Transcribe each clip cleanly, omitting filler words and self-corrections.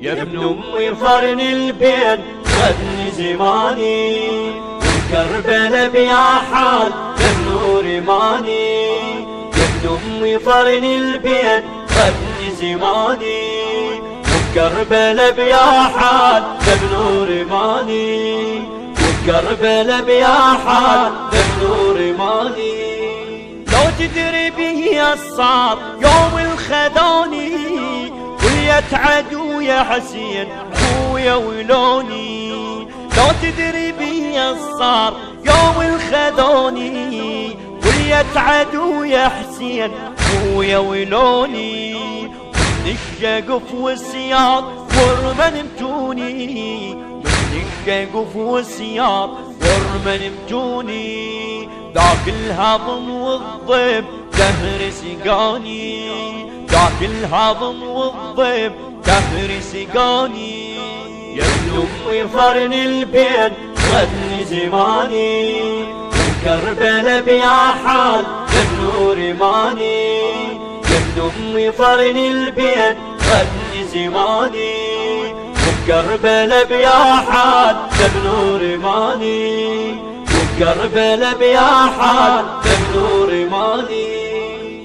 يا ابن امي فرن البين خذني زماني، وكربلا بيا حال بالنور ماني. يا ابن امي فرن البين خذني زماني، وكربلا بيا حال بالنور ماني. وكربلا بيا حال بالنور ماني. لو تدري به الصار يوم الخذاني، وليت عدو يا حسين خويا ولوني. لو تدري بي الصار يوم الخذوني، وليت عدو يا حسين خويا ولوني. من الشقف والسياط ورمن متوني، من الشقف والسياط ورمن متوني. ذاك الهضم والضيب دهر سقاني، ذاك الهضم والضيب دهر سقاني. يا ابن امي فرن البين خذني زماني، وكربلا بيا حال بالنور ماني. يا ابن امي فرن البين خذني زماني، وكربلا بيا حال بالنور ماني. وكربلا بيا حال بالنور ماني.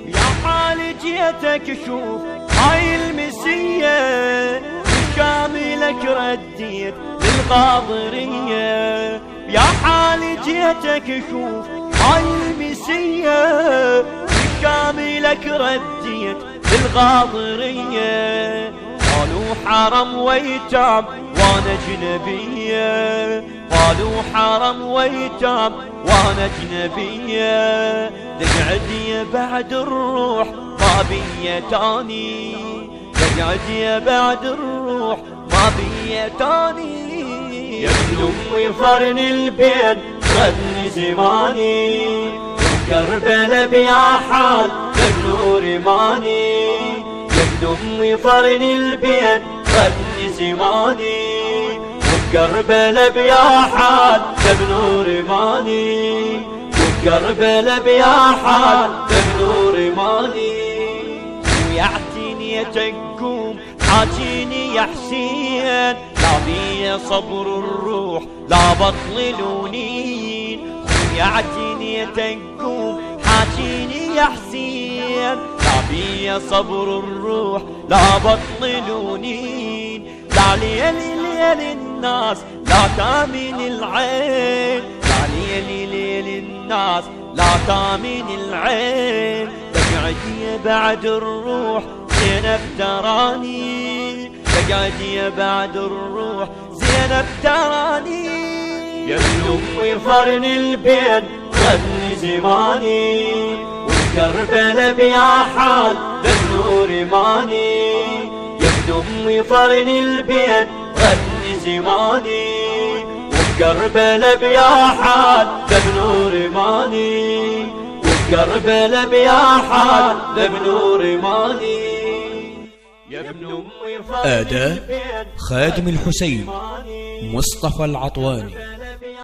يا حال جيتك شوف هاي المسية، كاملك رديت للغاضرية. يا حال جيتك شوف هاي المسية، كاملك رديت للغاضرية. قالوا حرم ويتام وانا اجنبية، قالوا حرم ويتام وانا اجنبية. تقعد بعد الروح ما بي تاني، تقعد بعد الروح ما بي تاني. يا ابن امي فرن البين خذني زماني، وكربلا بيا حال بالنور ماني. يا ابن امي فرن البين خذني زماني، وكربلا بيا حال بالنور ماني. وكربلا بيا حال بالنور ماني. ويعتني تقوم حاجيني يا حسين، لا بي صبر الروح لا بطل لونين. ويعتني تقوم حاجيني يا حسين، لا بي صبر الروح لا بطل لونين. لا ليل ليل الناس لا تامن العين، لا ليل ليل الناس لا تامن العين. تقعدي بعد الروح زينب تراني، تقعدي بعد الروح زينب تراني. يا ابن امي فرن البين خذني زماني، وكربلا بيا حال بالنور ماني. يا ابن امي فرن البين خذني زماني، وكربلا بيا حال بالنور ماني. وكربلا بيا حال بالنور ماني. أداء خادم الحسين مصطفى العطواني.